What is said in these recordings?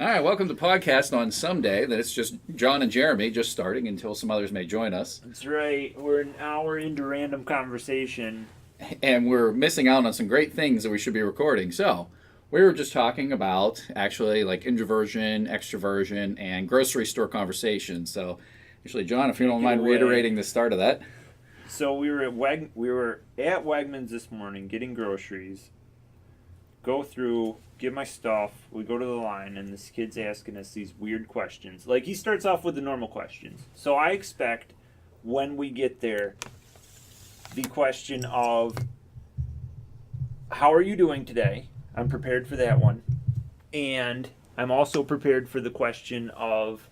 All right, welcome to podcast on some day that it's just John and Jeremy just starting until some others may join us. That's right. We're an hour into random conversation. And we're missing out on some great things that we should be recording. So, we were just talking about actually like introversion, extraversion, and grocery store conversations. So, actually, John, if you don't mind reiterating the start of that. So we were at Wegmans this morning getting groceries. Go through, get my stuff. We go to the line, and this kid's asking us these weird questions. Like, he starts off with the normal questions. So I expect when we get there, the question of, how are you doing today? I'm prepared for that one. And I'm also prepared for the question of,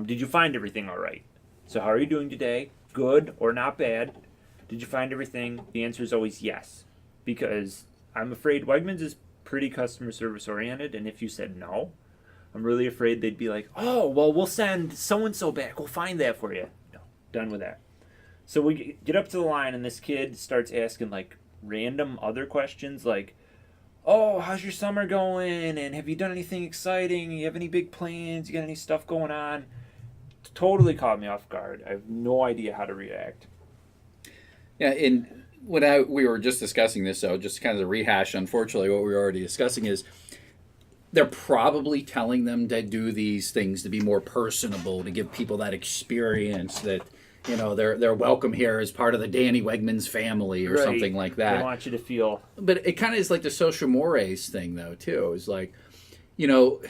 did you find everything all right? So how are you doing today? Good or not bad? Did you find everything? The answer is always yes. Because I'm afraid Wegmans is pretty customer service oriented, and if you said no, I'm really afraid they'd be like, oh, well, we'll send so-and-so back. We'll find that for you. No, done with that. So we get up to the line, and this kid starts asking, like, random other questions, like, oh, how's your summer going? And have you done anything exciting? You have any big plans? You got any stuff going on? Totally caught me off guard. I have no idea how to react. Yeah, and we were just discussing this, so just kind of a rehash, unfortunately, what we were already discussing is they're probably telling them to do these things to be more personable, to give people that experience that, you know, they're welcome here as part of the Danny Wegmans family or something like that. They want you to feel. But it kind of is like the social mores thing, though, too. It's like, you know,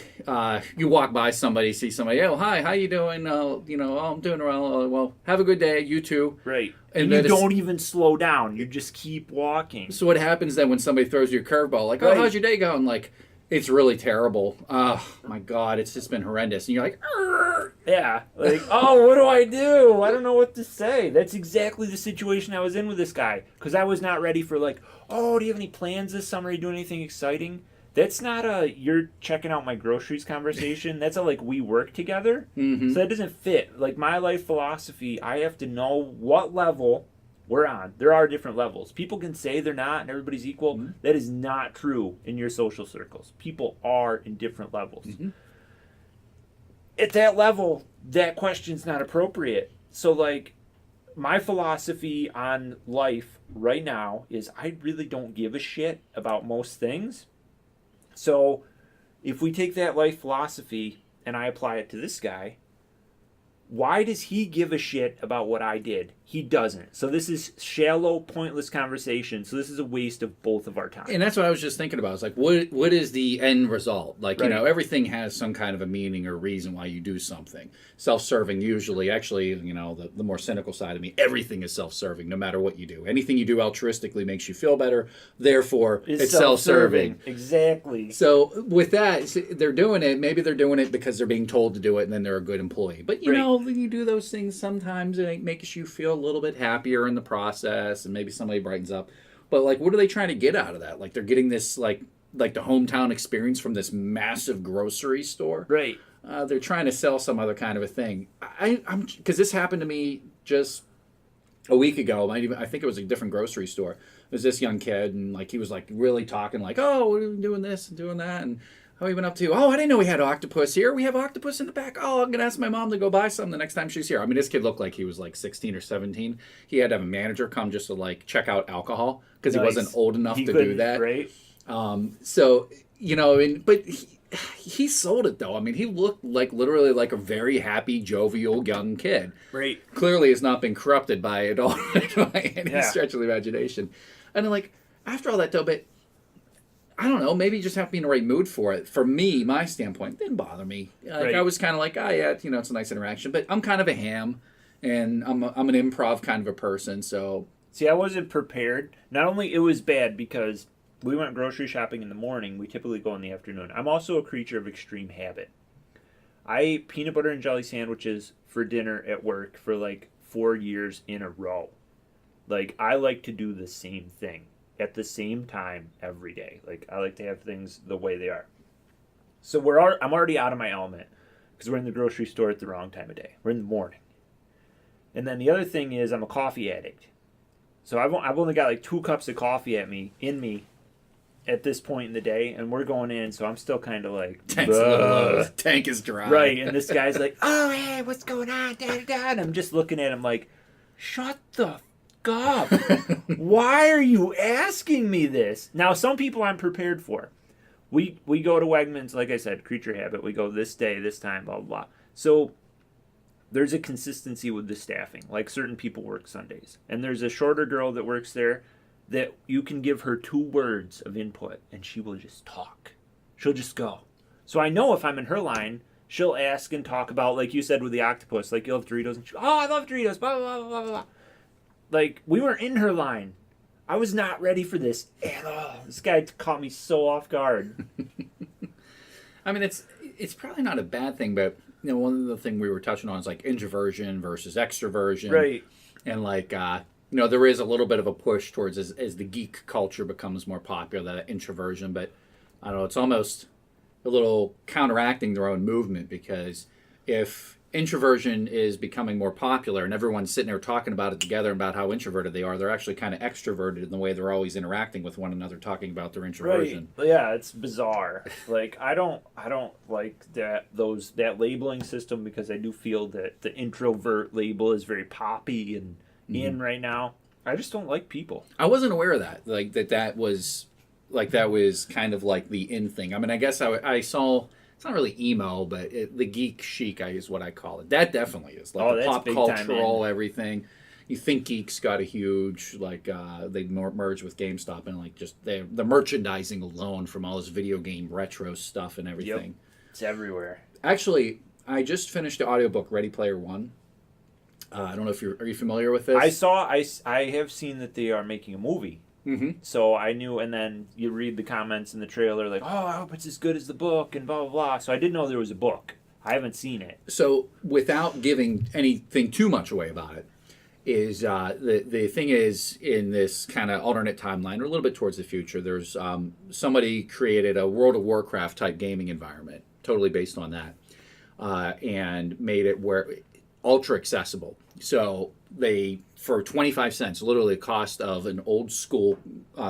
you walk by somebody, see somebody, oh, hi, how you doing? Oh, I'm doing well. Well, have a good day. You too. Right. And you don't even slow down. You just keep walking. So what happens then when somebody throws you a curveball? Like, oh, how's your day going? Like, it's really terrible. Oh, my God, it's just been horrendous. And you're like, argh. Yeah. Like, oh, what do? I don't know what to say. That's exactly the situation I was in with this guy. Because I was not ready for like, oh, do you have any plans this summer? Are you doing anything exciting? That's not a you're checking out my groceries conversation. That's a like we work together. Mm-hmm. So that doesn't fit. Like my life philosophy, I have to know what level we're on. There are different levels. People can say they're not and everybody's equal. Mm-hmm. That is not true in your social circles. People are in different levels. Mm-hmm. At that level, that question's not appropriate. So like my philosophy on life right now is I really don't give a shit about most things. So, if we take that life philosophy and I apply it to this guy, why does he give a shit about what I did? He doesn't. So this is shallow, pointless conversation. So this is a waste of both of our time. And that's what I was just thinking about. It's like, what is the end result? Like, right. You know, everything has some kind of a meaning or reason why you do something. Self-serving usually, actually, you know, the more cynical side of me, everything is self-serving no matter what you do. Anything you do altruistically makes you feel better. Therefore, it's self-serving. Exactly. So with that, they're doing it. Maybe they're doing it because they're being told to do it and then they're a good employee. But, you know, when you do those things, sometimes it makes you feel a little bit happier in the process and maybe somebody brightens up. But, like, what are they trying to get out of that? Like, they're getting this, like the hometown experience from this massive grocery store. Right. They're trying to sell some other kind of a thing. I'm because this happened to me just a week ago. I think it was a different grocery store. It was this young kid, and, like, he was, like, really talking, like, oh, we're doing this and doing that, and how have you been up to? Oh, I didn't know we had octopus here. We have octopus in the back. Oh, I'm going to ask my mom to go buy some the next time she's here. I mean, this kid looked like he was like 16 or 17. He had to have a manager come just to like check out alcohol because he wasn't old enough to do that. Right. So, you know, but he sold it though. I mean, he looked like literally like a very happy, jovial young kid. Right. Clearly has not been corrupted by it all by any stretch of the imagination. And then, like, after all that though, but I don't know, maybe you just have to be in the right mood for it. For me, my standpoint, it didn't bother me. Like, I was kind of like, oh, yeah, you know, it's a nice interaction. But I'm kind of a ham, and I'm an improv kind of a person, so. See, I wasn't prepared. Not only it was bad because we went grocery shopping in the morning. We typically go in the afternoon. I'm also a creature of extreme habit. I ate peanut butter and jelly sandwiches for dinner at work for like 4 years in a row. Like, I like to do the same thing at the same time every day. Like, I like to have things the way they are. So I'm already out of my element because we're in the grocery store at the wrong time of day. We're in the morning. And then the other thing is I'm a coffee addict. So I've only got like 2 cups of coffee in me at this point in the day, and we're going in, so I'm still kind of like, Tank's a little low. Tank is dry. Right, and this guy's like, oh, hey, what's going on? Da, da, da. And I'm just looking at him like, shut the fuck up. Why are you asking me this? Now, some people I'm prepared for. We go to Wegmans, like I said, creature habit. We go this day, this time, blah, blah, blah. So there's a consistency with the staffing. Like certain people work Sundays. And there's a shorter girl that works there that you can give her 2 words of input and she will just talk. She'll just go. So I know if I'm in her line, she'll ask and talk about, like you said with the octopus, like you'll have Doritos and she, oh, I love Doritos, blah, blah, blah, blah, blah. Like we were in her line. I was not ready for this at all. This guy caught me so off guard. I mean, it's probably not a bad thing, but one of the things we were touching on is like introversion versus extroversion. Right. And like, there is a little bit of a push towards as the geek culture becomes more popular, that introversion, but I don't know, it's almost a little counteracting their own movement, because if introversion is becoming more popular and everyone's sitting there talking about it together about how introverted they are, they're actually kind of extroverted in the way they're always interacting with one another, talking about their introversion. Right. Yeah, it's bizarre. Like I don't like that labeling system, because I do feel that the introvert label is very poppy and in right now. I just don't like people. I wasn't aware of that. Like that was kind of like the in thing. I mean, I guess I saw. It's not really emo, but the geek chic is what I call it. That definitely is like the pop cultural everything. You think geeks got a huge they merged with GameStop, and like just the merchandising alone from all this video game retro stuff and everything. Yep. It's everywhere. Actually, I just finished the audiobook Ready Player One. I don't know if are you familiar with this? I have seen that they are making a movie. Mm-hmm. So I knew, and then you read the comments in the trailer like, oh, I hope it's as good as the book, and blah, blah, blah. So I didn't know there was a book. I haven't seen it. So without giving anything too much away about it, is the thing is, in this kind of alternate timeline, or a little bit towards the future, there's somebody created a World of Warcraft type gaming environment, totally based on that, and made it where ultra accessible. So they, for 25 cents, literally the cost of an old school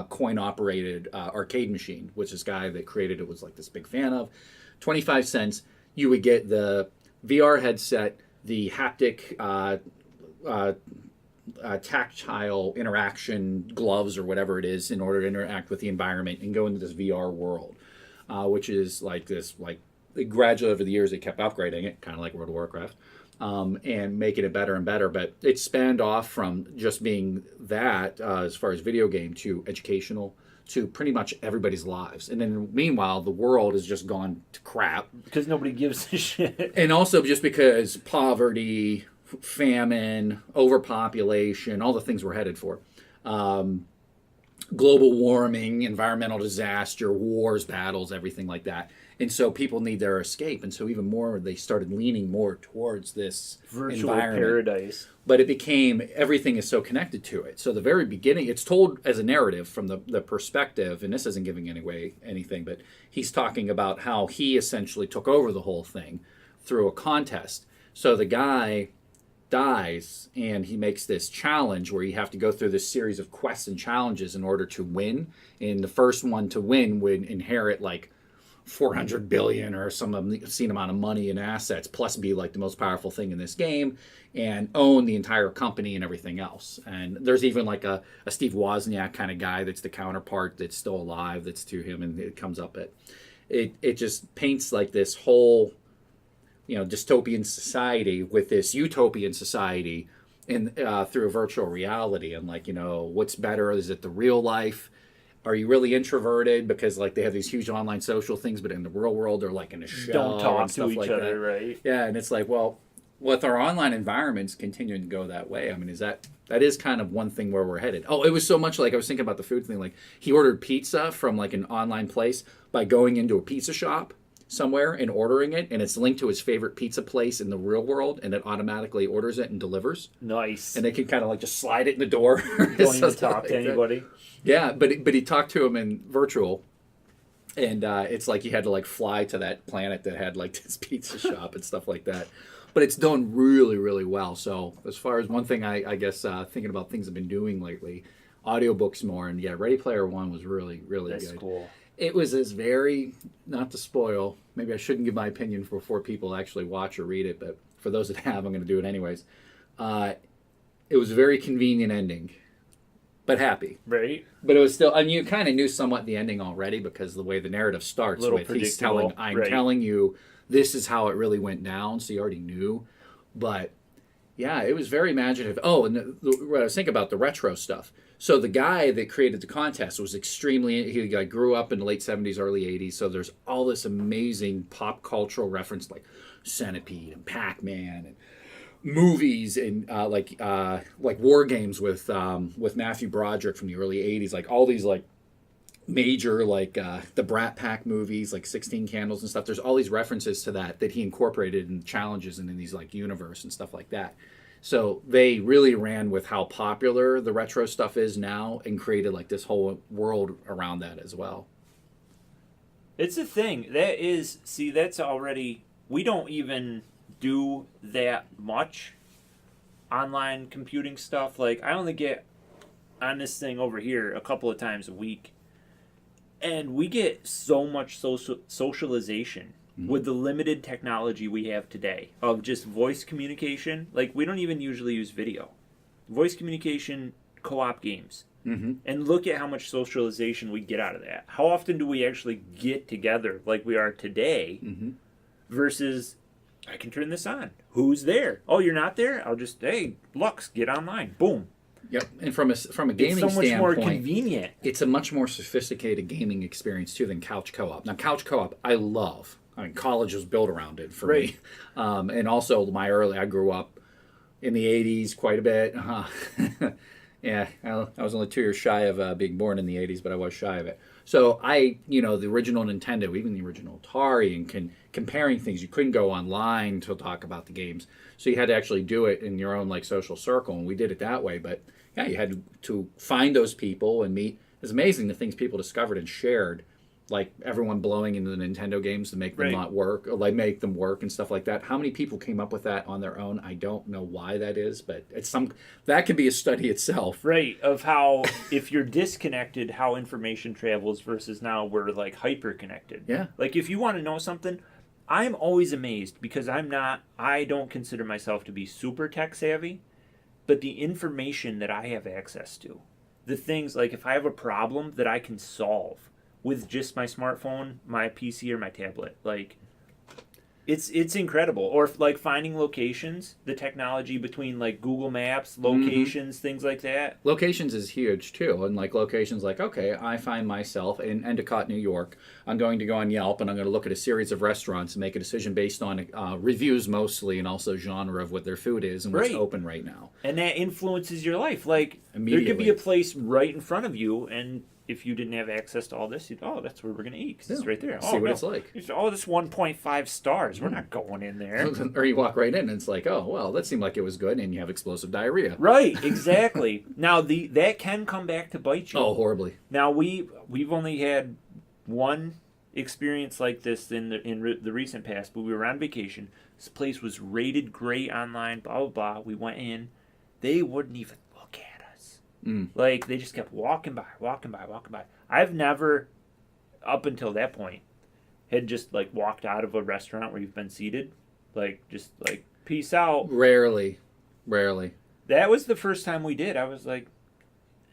coin operated arcade machine, which this guy that created it was like this big fan of, 25 cents, you would get the VR headset, the haptic tactile interaction gloves or whatever it is, in order to interact with the environment and go into this VR world, which is like this, like gradually over the years they kept upgrading it, kind of like World of Warcraft. And making it better and better, but it spanned off from just being that as far as video game to educational to pretty much everybody's lives. And then meanwhile, the world has just gone to crap. Because nobody gives a shit. And also just because poverty, famine, overpopulation, all the things we're headed for. Global warming, environmental disaster, wars, battles, everything like that. And so people need their escape. And so even more, they started leaning more towards this virtual environment. Paradise. But it became, everything is so connected to it. So the very beginning, it's told as a narrative from the perspective, and this isn't giving away anything, but he's talking about how he essentially took over the whole thing through a contest. So the guy dies, and he makes this challenge where you have to go through this series of quests and challenges in order to win. And the first one to win would inherit like 400 billion or some obscene amount of money and assets, plus be like the most powerful thing in this game and own the entire company and everything else. And there's even like a Steve Wozniak kind of guy that's the counterpart that's still alive, that's to him, and it comes up it just paints like this whole dystopian society with this utopian society in through a virtual reality. And like, what's better? Is it the real life? Are you really introverted because like they have these huge online social things, but in the real world they're like in a shell, don't talk and stuff to each like other, that. right? Yeah, and it's like, well, with our online environments continuing to go that way, I mean, that is kind of one thing where we're headed. Oh, it was so much like, I was thinking about the food thing. Like he ordered pizza from like an online place by going into a pizza shop somewhere and ordering it, and it's linked to his favorite pizza place in the real world, and it automatically orders it and delivers. Nice. And they can kind of like just slide it in the door. Don't even talk to anybody. That. Yeah, but he talked to him in virtual, and it's like he had to like fly to that planet that had like this pizza shop and stuff like that. But it's done really, really well. So as far as one thing, I guess thinking about things I've been doing lately, audiobooks more. And yeah, Ready Player One was really, really That's good. cool. It was this very, not to spoil, maybe I shouldn't give my opinion before people actually watch or read it, but for those that have, I'm going to do it anyways. It was a very convenient ending, but happy. Right. But it was still, and you kind of knew somewhat the ending already because the way the narrative starts Little with he's predictable, telling, I'm right. telling you, this is how it really went down, so you already knew. But yeah, it was very imaginative. Oh, and what I was thinking about the retro stuff. So the guy that created the contest was extremely, he like, grew up in the late 70s, early 80s, so there's all this amazing pop cultural reference like Centipede and Pac-Man and movies and like war games with Matthew Broderick from the early 80s, like all these like major like the Brat Pack movies like 16 Candles and stuff. There's all these references to that he incorporated in challenges and in these like universe and stuff like that. So they really ran with how popular the retro stuff is now and created like this whole world around that as well. It's a thing. That's already, we don't even do that much online computing stuff. Like, I only get on this thing over here a couple of times a week. And we get so much socialization with the limited technology we have today of just voice communication. Like, we don't even usually use video. Voice communication, co-op games. Mm-hmm. And look at how much socialization we get out of that. How often do we actually get together like we are today versus, I can turn this on. Who's there? Oh, you're not there? I'll just, hey, Lux, get online. Boom. Yep, and from a gaming It's so much more standpoint, convenient. it's a much more sophisticated gaming experience too than couch co-op. Now, couch co-op, I love. I mean, college was built around it for me, and also I grew up in the '80s quite a bit. Yeah, I was only 2 years shy of being born in the '80s, but I was shy of it. So the original Nintendo, even the original Atari, and comparing things, you couldn't go online to talk about the games. So you had to actually do it in your own like social circle, and we did it that way. But yeah, you had to find those people and meet. It's amazing the things people discovered and shared, like everyone blowing into the Nintendo games to make them not work, or like make them work and stuff like that. How many people came up with that on their own? I don't know why that is, but that could be a study itself. Right, of how if you're disconnected, how information travels versus now we're like hyper connected. Yeah. Like if you want to know something, I'm always amazed because I don't consider myself to be super tech savvy, but the information that I have access to, the things like if I have a problem that I can solve with just my smartphone, my PC, or my tablet, like it's incredible. Or like finding locations, the technology between like Google Maps, locations, things like that. Locations is huge too, and like locations like, okay, I find myself in Endicott, New York. I'm going to go on Yelp and I'm going to look at a series of restaurants and make a decision based on reviews mostly, and also genre of what their food is and what's open right now. And that influences your life. Like there could be a place right in front of you, and if you didn't have access to all this, you'd, that's where we're going to eat because it's right there. See what it's like. This 1.5 stars. We're not going in there. Or you walk right in and it's like, oh, well, that seemed like it was good, and you have explosive diarrhea. Right, exactly. Now, that can come back to bite you. Oh, horribly. Now, we've only had one experience like this in the recent past, but we were on vacation. This place was rated great online, blah, blah, blah. We went in. They wouldn't even look at us. Like, they just kept walking by. I've never, up until that point, had just, like, walked out of a restaurant where you've been seated. Like, just, like, peace out. Rarely. That was the first time we did. I was like,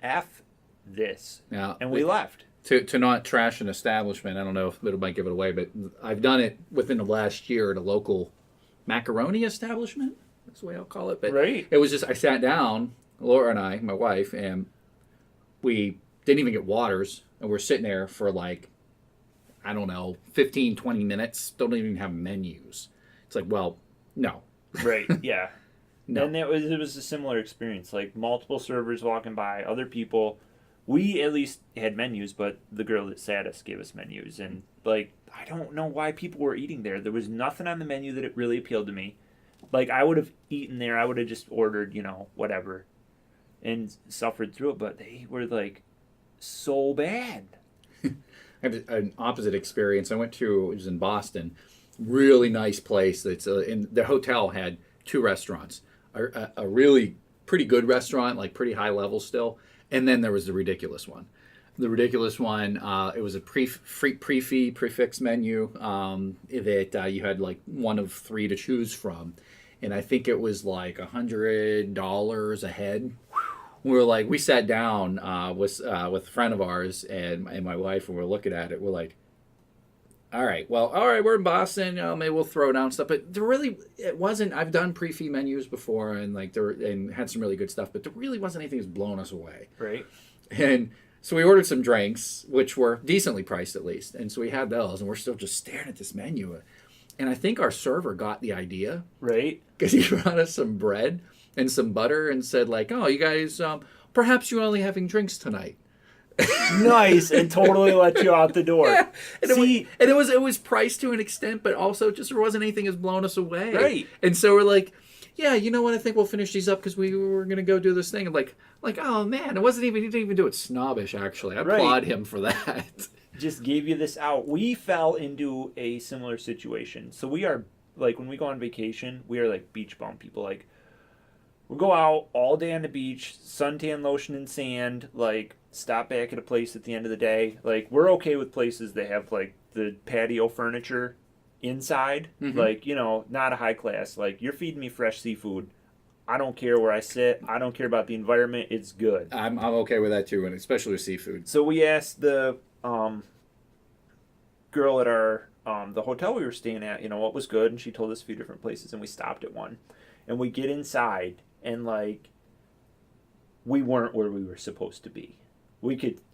F this. Yeah. And we left. To not trash an establishment, I don't know if it might give it away, but I've done it within the last year at a local macaroni establishment. That's the way I'll call it. But it was just, I sat down, Laura and I, my wife, and we didn't even get waters, and we're sitting there for like, I don't know, 15, 20 minutes, don't even have menus. It's like, well, no. Right, yeah. No. And it was a similar experience, like multiple servers walking by, other people. We at least had menus, but the girl that sat us gave us menus. And, like, I don't know why people were eating there. There was nothing on the menu that it really appealed to me. Like, I would have eaten there. I would have just ordered, whatever, and suffered through it. But they were, like, so bad. I had an opposite experience. It was in Boston. Really nice place. In the hotel had 2 restaurants. A really pretty good restaurant, like pretty high level still, And then there was the ridiculous one. The ridiculous one, it was a free prefix menu that you had like one of 3 to choose from. And I think it was like $100 a head. We sat down with a friend of ours and my wife, and we're looking at it. We're like, all right, we're in Boston. Maybe we'll throw down stuff. But it wasn't. I've done pre-fee menus before, and and had some really good stuff. But there really wasn't anything that's blown us away. Right. And so we ordered some drinks, which were decently priced at least. And so we had those, and we're still just staring at this menu. And I think our server got the idea. Right. Because he brought us some bread and some butter and said, like, oh, you guys, perhaps you're only having drinks tonight. Nice, and totally let you out the door. Yeah. And it was priced to an extent, but also just there wasn't anything that's blown us away. Right. And so we're like, yeah, you know what? I think we'll finish these up because we were going to go do this thing. And like, oh man, he didn't even do it snobbish, actually. I applaud him for that. Just gave you this out. We fell into a similar situation. So we are, like, when we go on vacation, we are like beach bum people. Like, we'll go out all day on the beach, suntan lotion and sand, like, stop back at a place at the end of the day. Like, we're okay with places that have, like, the patio furniture inside. Mm-hmm. Like, not a high class. Like, you're feeding me fresh seafood. I don't care where I sit. I don't care about the environment. It's good. I'm okay with that too, and especially with seafood. So we asked the girl at our the hotel we were staying at, what was good, and she told us a few different places, and we stopped at one. And we get inside, and like, we weren't where we were supposed to be.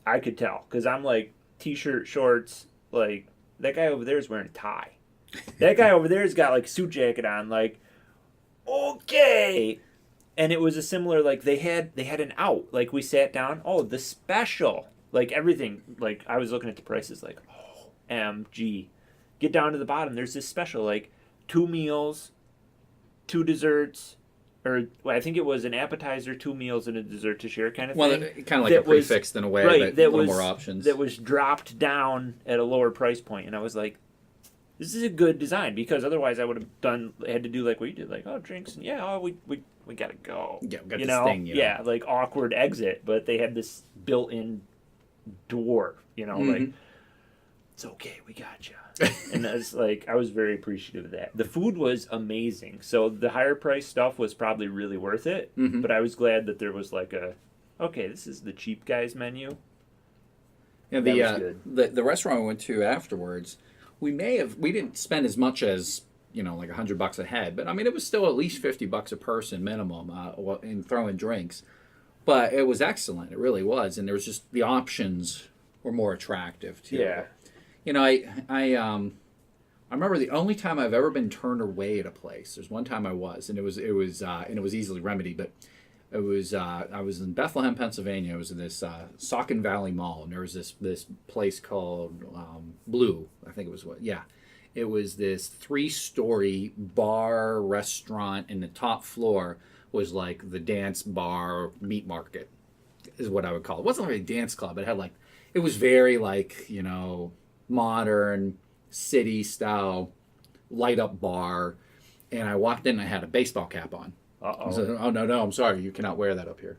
I could tell, because I'm like, t-shirt, shorts, like, that guy over there is wearing a tie. That guy over there's got like a suit jacket on, like, okay. And it was a similar, like, they had an out. Like, we sat down, the special. Like, everything, like, I was looking at the prices, like, OMG. Get down to the bottom, there's this special, like, 2 meals, 2 desserts, or I think it was an appetizer, 2 meals, and a dessert to share kind of thing. Well, kind of like a prefixed in a way, but a little more options. That was dropped down at a lower price point, and I was like, this is a good design, because otherwise I would have had to do like what you did, like, drinks, and we gotta go. Yeah, we got this thing, Yeah, like awkward exit, but they had this built-in door, like, it's okay, we got you. And I was very appreciative of that. The food was amazing, so the higher price stuff was probably really worth it, but I was glad that there was like this is the cheap guys menu. Yeah, the restaurant we went to afterwards, we didn't spend as much as, like $100 a head, but I mean, it was still at least $50 a person minimum in throwing drinks. But it was excellent. It really was. And there was just, the options were more attractive too. Yeah. I remember the only time I've ever been turned away at a place. There's one time I was, and it was easily remedied, but it was I was in Bethlehem, Pennsylvania. It was in this Saucon Valley Mall, and there was this place called Blue. I think it was It was this 3-story bar restaurant, and the top floor was like the dance bar meat market, is what I would call it. It wasn't really a dance club. It was very like, modern city style light up bar. And I walked in and I had a baseball cap on. I said, oh no, I'm sorry, you cannot wear that up here.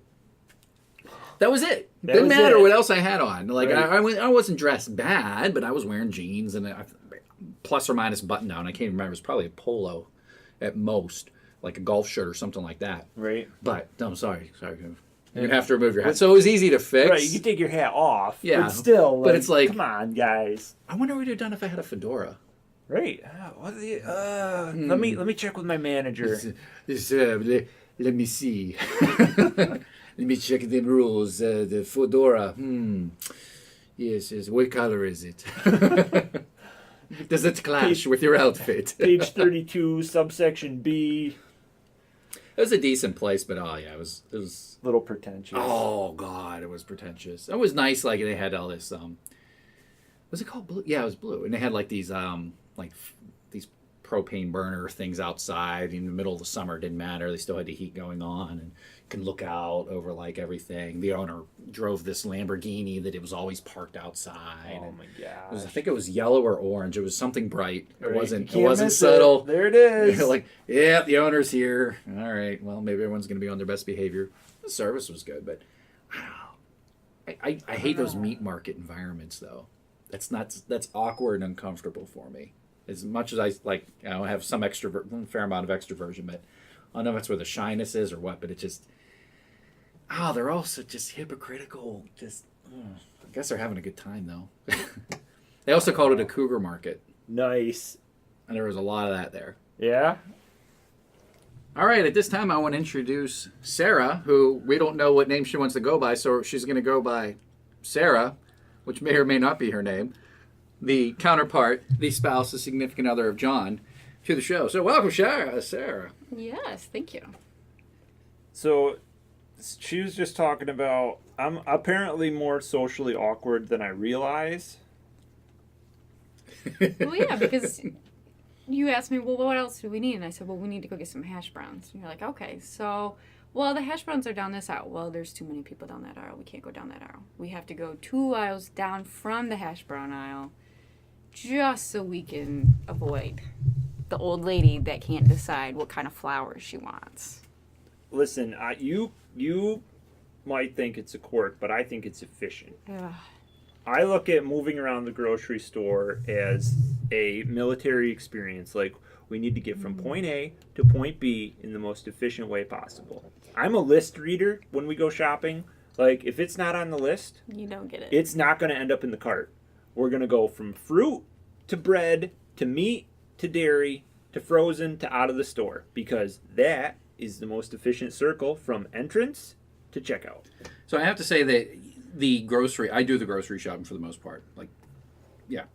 That was it. Didn't matter what else I had on. Like, right. I wasn't dressed bad, but I was wearing jeans and plus or minus button down. I can't remember. It was probably a polo at most, like a golf shirt or something like that. Right. But no, I'm sorry. You're gonna have to remove your hat. So it was easy to fix. Right, you can take your hat off. Yeah. But still, but it's like, come on, guys. I wonder what you'd have done if I had a fedora. Right. Let me check with my manager. Let me see. Let me check the rules. The fedora. Yes. What color is it? Does it clash with your outfit? Page 32, subsection B. It was a decent place, but it was a little pretentious. Oh God, it was pretentious. It was nice. Like, they had all this. Was it called Blue? Yeah, it was Blue, and they had like these these propane burner things outside in the middle of the summer. It didn't matter. They still had the heat going on, and you can look out over like everything. The owner drove this Lamborghini that it was always parked outside. Oh my gosh! I think it was yellow or orange. It was something bright. It right. wasn't subtle. There it is. Like, yeah, the owner's here. All right. Well, maybe everyone's going to be on their best behavior. The service was good, but I hate those meat market environments though. That's awkward and uncomfortable for me. As much as I like, I have some fair amount of extroversion, but I don't know if that's where the shyness is or what. But it just, they're also just hypocritical. Just, I guess they're having a good time though. They also called it a cougar market, Nice. and there was a lot of that there. Yeah? All right, at this time I want to introduce Sarah, who we don't know what name she wants to go by, so she's going to go by Sarah, which may or may not be her name, the counterpart, the spouse, the significant other of John, to the show. So welcome, Sarah. Yes, thank you. So she was just talking about, I'm apparently more socially awkward than I realize. Well, yeah, because you asked me, well, what else do we need? And I said, well, we need to go get some hash browns. And you're like, okay, so, well, the hash browns are down this aisle. Well, there's too many people down that aisle. We can't go down that aisle. We have to go 2 aisles down from the hash brown aisle just so we can avoid the old lady that can't decide what kind of flowers she wants. Listen, you might think it's a quirk, but I think it's efficient. Ugh. I look at moving around the grocery store as a military experience. Like, we need to get from point A to point B in the most efficient way possible. I'm a list reader when we go shopping. Like, if it's not on the list, You don't get it. it's not going to end up in the cart. We're going to go from fruit to bread to meat to dairy to frozen to out of the store, because that is the most efficient circle from entrance to checkout. So I have to say that I do the grocery shopping for the most part. Like, yeah.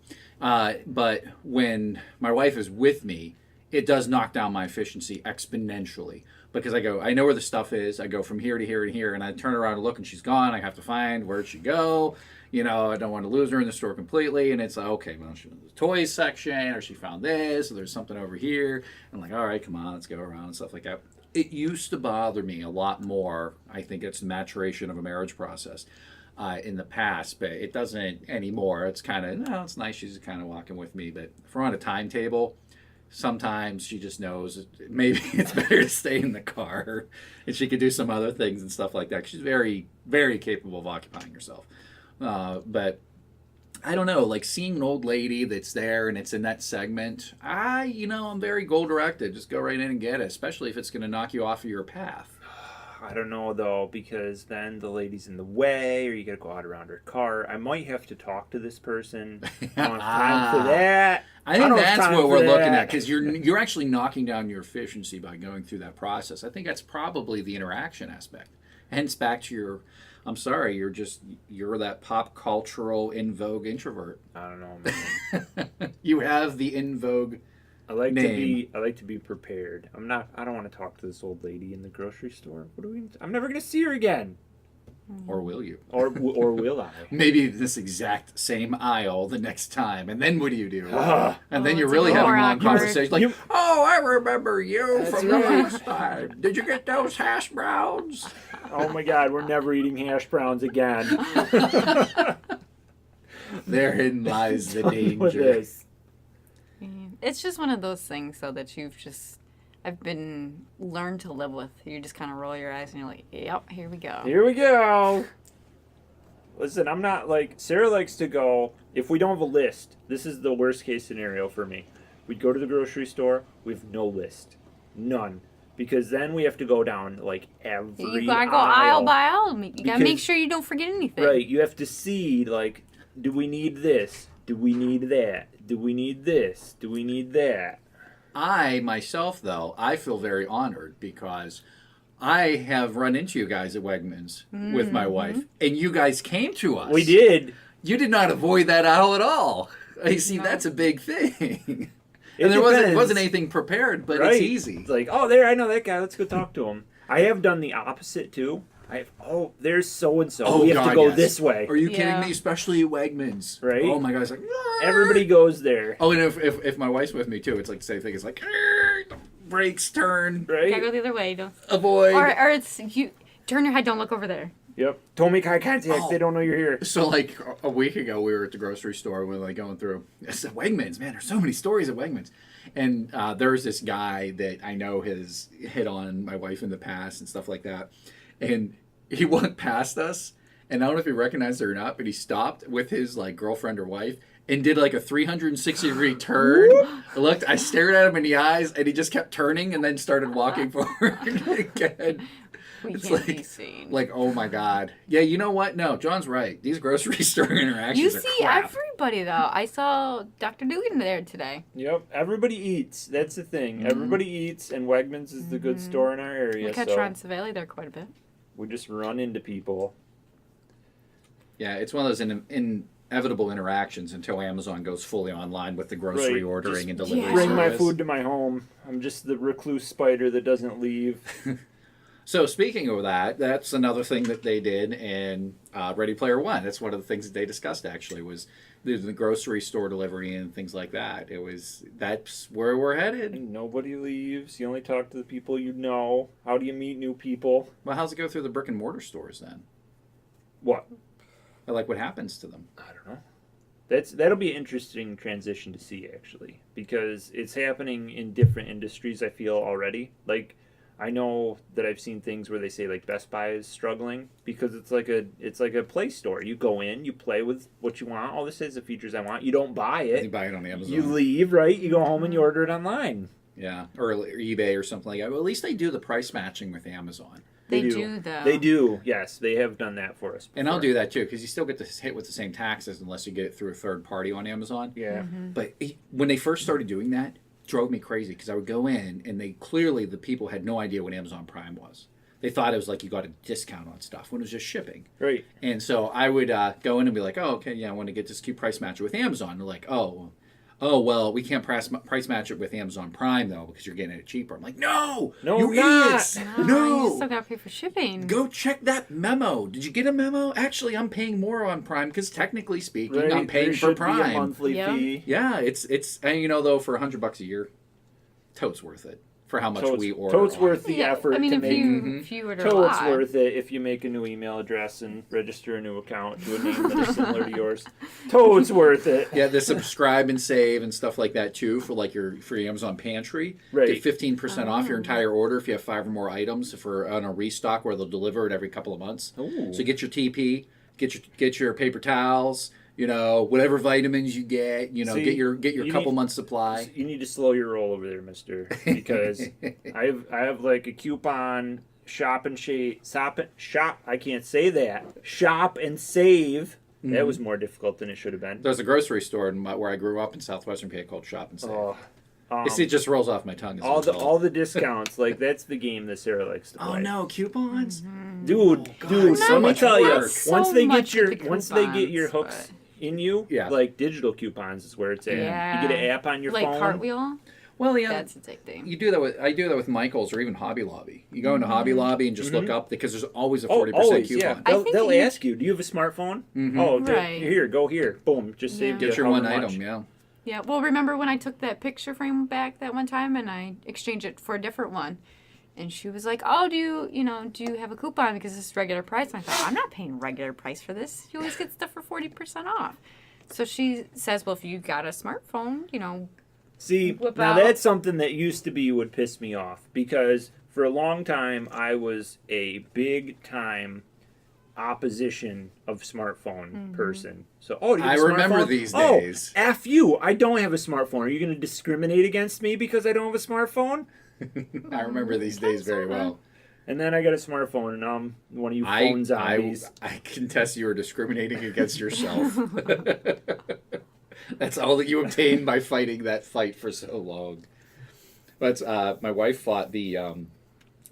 But when my wife is with me, it does knock down my efficiency exponentially. Because I know where the stuff is. I go from here to here to here, and I turn around and look, and she's gone. I have to find where'd she go. I don't want to lose her in the store completely. And it's like, okay, well, she's in the toys section, or she found this, or there's something over here. I'm like, all right, come on, let's go around and stuff like that. It used to bother me a lot more. I think it's the maturation of a marriage process. In the past, but it doesn't anymore. It's kind of, it's nice she's kind of walking with me, but if we're on a timetable, sometimes she just knows maybe it's better to stay in the car, and she could do some other things and stuff like that. She's very, very capable of occupying herself. But I don't know, like seeing an old lady that's there and it's in that segment, I'm very goal-directed. Just go right in and get it, especially if it's going to knock you off of your path. I don't know though, because then the lady's in the way, or you gotta go out around her car. I might have to talk to this person. I don't have time for that. I think that's what we're looking at, because you're actually knocking down your efficiency by going through that process. I think that's probably the interaction aspect. Hence, back to I'm sorry, you're that pop cultural in vogue introvert. I don't know, man. You have the in vogue. I like to be prepared. I don't want to talk to this old lady in the grocery store. I'm never gonna see her again. Or will you? Or will I? Maybe this exact same aisle the next time, and then what do you do? And then you're it's really even having more a long awkward. conversation. Like, I remember you from the right. last time. Did you get those hash browns? Oh my God, we're never eating hash browns again. Therein lies the With danger. this. It's just one of those things, though, that I've been learned to live with. You just kind of roll your eyes and you're like, yep, here we go. Here we go. Listen, I'm not like, Sarah likes to go, if we don't have a list, this is the worst case scenario for me. We'd go to the grocery store with no list. None. Because then we have to go down like every You gotta go aisle by aisle. You gotta make sure you don't forget anything. Right, you have to see, like, do we need this? Do we need that? Do we need this? Do we need that? I, myself, though, I feel very honored because I have run into you guys at Wegmans with my wife, and you guys came to us. We did. You did not avoid that aisle at all. You see, that's a big thing. And there wasn't anything prepared, but Right. it's easy. It's like, oh, there, I know that guy. Let's go talk to him. I have done the opposite, too. There's so-and-so. We have to go this way. Are you kidding Yeah. me? Especially at Wegmans. Right? Oh, my God. It's like, Everybody goes there. Oh, and if my wife's with me, too, it's like the same thing. It's like, brakes, turn, You gotta Right? go the other way. Don't. avoid. Or it's you. Turn your head. Don't look over there. Yep. Don't make eye contact. Oh. They don't know you're here. So, like, a week ago, we were at the grocery store. We were, like, going through. I said, Wegmans, man, there's so many stories at Wegmans. And there's this guy that I know has hit on my wife in the past and stuff like that. And he went past us, And I don't know if he recognized it or not, but he stopped with his like girlfriend or wife and did like a 360-degree turn. I stared at him in the eyes, and he just kept turning and then started walking forward again. We It's can't be like, seen. like, oh my God. Yeah, you know what? No, John's right. These grocery store interactions You are see crap. everybody though. I saw Dr. Dugan there today. Yep, everybody eats. That's the thing. Everybody eats, and Wegmans is the good store in our area. We catch So Ron Savelli there quite a bit. we just run into people. Yeah, it's one of those inevitable interactions until Amazon goes fully online with the grocery Right, ordering just and delivery Yeah. Bring my service. food to my home. I'm just the recluse spider that doesn't leave. So speaking of that, that's another thing that they did in Ready Player One. That's one of the things that they discussed actually was the grocery store delivery and things like that. That's where we're headed. And nobody leaves. You only talk to the people you know. How do you meet new people? Well, how's it go through the brick and mortar stores then? What? Like what happens to them? I don't know. That'll be an interesting transition to see actually, because it's happening in different industries. I feel already. Like, I know that I've seen things where they say like Best Buy is struggling because it's like a Play Store. You go in, you play with what you want. All this is the features I want. You don't buy You it. buy it on Amazon. You leave, right? You go home and you order it online. Yeah, or eBay or something like that. Well, at least they do the price matching with Amazon. They do though. They do. Yes, they have done that for us. And I'll before. do that too, because you still get to hit with the same taxes unless you get it through a third party on Amazon. Yeah. But when they first started doing that, it drove me crazy because I would go in and the people had no idea what Amazon Prime was. They thought it was like you got a discount on stuff when it was just shipping. Right. And so I would go in and be like, oh, okay, yeah, I want to get this cute price matcher with Amazon. They're like, oh, well, we can't price match it with Amazon Prime, though, because you're getting it cheaper. I'm like, no, you not. idiots. You No. still gotta pay for shipping. Go check that memo. Did you get a memo? Actually, I'm paying more on Prime because technically speaking, Right. I'm paying There for should be a Prime. monthly Yeah. fee. Yeah, it's and though for $100 a year, totes worth it for how much we order. Totes on. worth the effort I mean, to if make. you order a Totes lot, worth it if you make a new email address and register a new account to a name that is similar to yours. Totes worth it. Yeah, the subscribe and save and stuff like that too for like your Amazon pantry. Right. Get 15% off your entire order if you have 5 or more items for on a restock where they'll deliver it every couple of months. Ooh. So get your TP, get your paper towels, whatever vitamins you get, See, get your you couple need- months supply. You need to slow your roll over there, mister, because I have like a coupon shop and shop. I can't say that. Shop and save. That was more difficult than it should have been. There's a grocery store where I grew up in southwestern PA called Shop and Save. Oh, It just rolls off my tongue. As a result. all the discounts, like that's the game that Sarah likes to play. Oh no, coupons! Dude, God, let so me much tell you, work. So once they much get with the once they get your coupons, hooks in you, Yeah. like digital coupons is where it's at. Yeah. You get an app on your like phone. Cartwheel. Well, yeah, That's addicting. you do that I do that with Michael's or even Hobby Lobby. You go into Hobby Lobby and just look up because there's always a 40% always, coupon. yeah. I They'll, think they'll you- ask you, do you have a smartphone? Mhm. Oh, Right. here, go here. Boom, just saved Yeah. you Get your however one much. item, yeah. Yeah, well, remember when I took that picture frame back that one time and I exchanged it for a different one? And she was like, oh, do you have a coupon because this is regular price? And I thought, I'm not paying regular price for this. You always get stuff for 40% off. So she says, well, if you got a smartphone, See, Whip now out. that's something that used to be would piss me off because for a long time I was a big time opposition of smartphone person. So, do you have I a remember smartphone? these Oh, days. F you. I don't have a smartphone. Are you going to discriminate against me because I don't have a smartphone? I remember these days very well. And then I got a smartphone and now I'm one of you I phone zombies. I contest you are discriminating against yourself. That's all that you obtained by fighting that fight for so long. But my wife fought the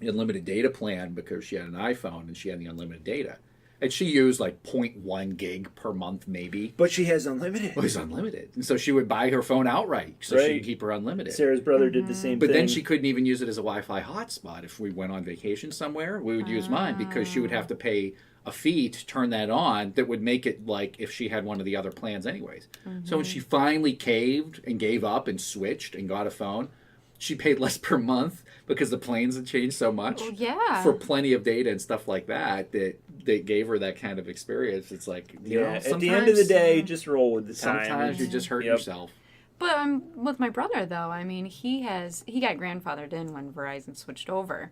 unlimited data plan because she had an iPhone and she had the unlimited data. And she used like 0.1 gig per month maybe. But she has unlimited. It was unlimited. And so she would buy her phone outright so she Right. could keep her unlimited. Sarah's brother did the same But thing. then she couldn't even use it as a Wi-Fi hotspot. If we went on vacation somewhere, we would use mine because she would have to pay a fee to turn that on that would make it like if she had one of the other plans anyways. So when she finally caved and gave up and switched and got a phone, she paid less per month because the plans had changed so much oh, yeah. for plenty of data and stuff like that that gave her that kind of experience. It's like, you know, at the end of the sometimes- day, just roll with the time. sometimes you just hurt Yep. yourself. But with my brother, though, I mean, he got grandfathered in when Verizon switched over.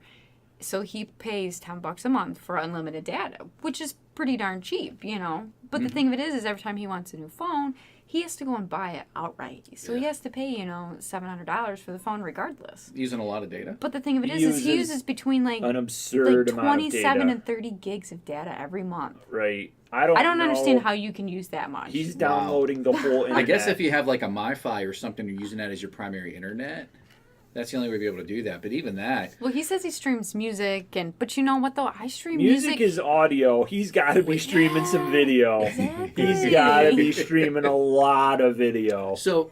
So he pays $10 a month for unlimited data, which is pretty darn cheap, you know. But the thing of it is every time he wants a new phone, he has to go and buy it outright. So he has to pay, you know, $700 for the phone regardless. Using a lot of data. But the thing of it is he uses between like an absurd amount of 27 data. and 30 gigs of data every month. Right. I don't know. understand how you can use that much. He's downloading the whole internet. I guess if you have like a MiFi or something, you're using that as your primary internet. That's the only way to be able to do that. But even that... Well, he says he streams music, but you know what, though? I stream music is audio. He's got to be streaming some video. Exactly. He's got to be streaming a lot of video. So,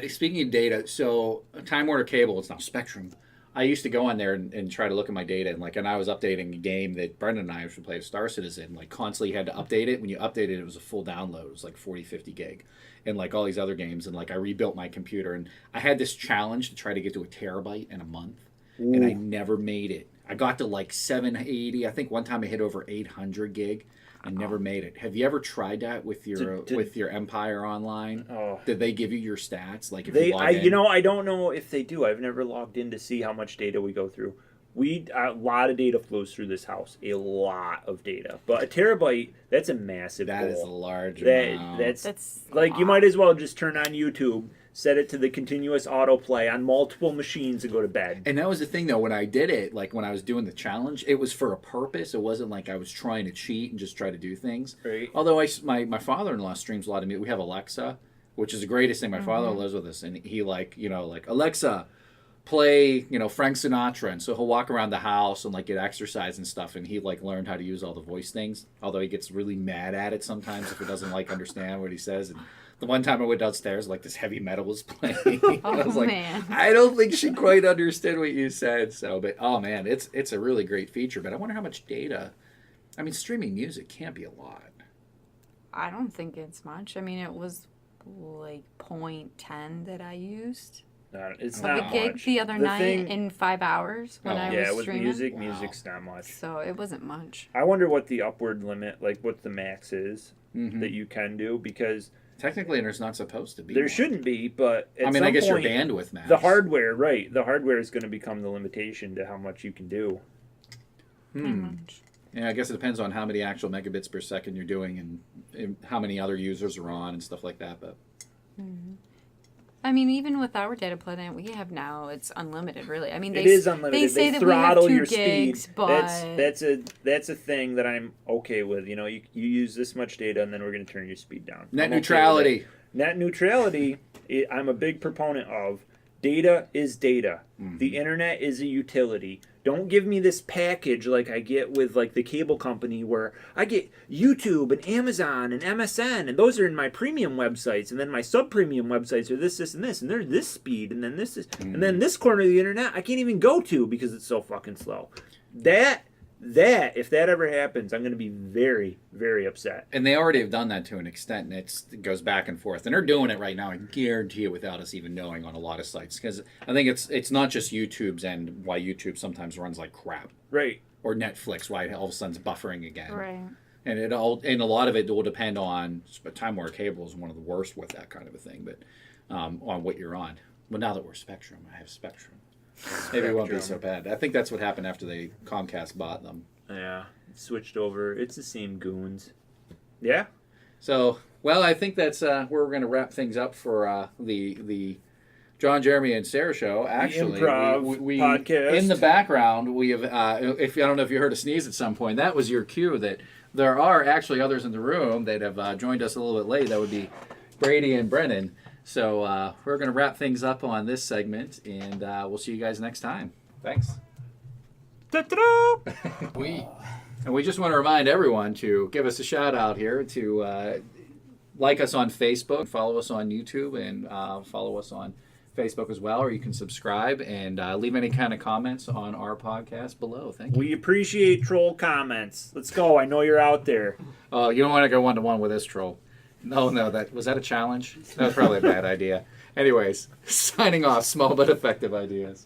speaking of data, so Time Warner Cable, it's now Spectrum. I used to go on there and try to look at my data, and I was updating a game that Brendan and I should play, Star Citizen. Like, constantly had to update it. When you updated it, it was a full download. It was like 40, 50 gig. And like all these other games, and like I rebuilt my computer, and I had this challenge to try to get to a terabyte in a month, and I never made it. I got to like 780. I think one time I hit over 800 gig. I never made it. Have you ever tried that with your Empire Online? Oh. Did they give you your stats? Like if you log in? You know, I don't know if they do. I've never logged in to see how much data we go through. A lot of data flows through this house. A lot of data. But a terabyte, that's a massive That goal. is a large amount. That's like, you might as well just turn on YouTube, set it to the continuous autoplay on multiple machines and go to bed. And that was the thing, though, when I did it, like when I was doing the challenge, it was for a purpose. It wasn't like I was trying to cheat and just try to do things. Right. Although my father-in-law streams a lot of music. We have Alexa, which is the greatest thing. My father-in-law lives with us, and he like Alexa, play, Frank Sinatra. And so he'll walk around the house and like get exercise and stuff, and he like learned how to use all the voice things, although he gets really mad at it sometimes if he doesn't like understand what he says. And the one time I went downstairs, like this heavy metal was playing. I was like, man. I don't think she quite understood what you said. So, but oh man, it's a really great feature. But I wonder how much data. I mean, streaming music can't be a lot. I don't think it's much. I mean, it was like 0.10 that I used. It's Of not a gig much. the other night thing, in 5 hours when I yeah, was with streaming. music's not much. So it wasn't much. I wonder what the upward limit, like what the max is that you can do, because Technically, there's not supposed to be. there one. shouldn't be, but at I guess some your point, bandwidth max. the hardware, right? The hardware is going to become the limitation to how much you can do. Pretty much. Yeah, I guess it depends on how many actual megabits per second you're doing and how many other users are on and stuff like that. But I mean, even with our data plan that we have now, it's unlimited, really. I mean, It is unlimited. They say that throttle we have 2 your gigs, speed. but That's a thing that I'm okay with. You use this much data, and then we're going to turn your speed down. net I'm okay with neutrality. it. Net neutrality, I'm a big proponent of. Data is data. The internet is a utility. Don't give me this package like I get with like the cable company where I get YouTube and Amazon and MSN, and those are in my premium websites, and then my sub-premium websites are this, and this, and they're this speed, and then this is, and then this corner of the internet I can't even go to because it's so fucking slow. That if that ever happens, I'm going to be very, very upset. And they already have done that to an extent, and it goes back and forth. And they're doing it right now, I guarantee it, without us even knowing on a lot of sites. Because I think it's not just YouTube's end, why YouTube sometimes runs like crap. Right. Or Netflix, why all of a sudden it's buffering again. right. And a lot of it will depend on, but Time Warner Cable is one of the worst with that kind of a thing, but on what you're on. Well, now that we're Spectrum, I have Spectrum. Maybe it won't be so bad. I think that's what happened after Comcast bought them. Yeah. It switched over. It's the same goons. Yeah. So, well, I think that's where we're going to wrap things up for the John, Jeremy, and Sarah show. Actually, improv we podcast. In the background, we have. If I don't know if you heard a sneeze at some point, that was your cue that there are actually others in the room that have joined us a little bit late. That would be Brady and Brennan. So we're going to wrap things up on this segment, and we'll see you guys next time. Thanks. We just want to remind everyone to give us a shout out here, to like us on Facebook, follow us on YouTube, and follow us on Facebook as well, or you can subscribe and leave any kind of comments on our podcast below. Thank you. We appreciate troll comments. Let's go. I know you're out there. Oh, you don't want to go one-to-one with this troll. No, was that a challenge? That was probably a bad idea. Anyways, signing off, small but effective ideas.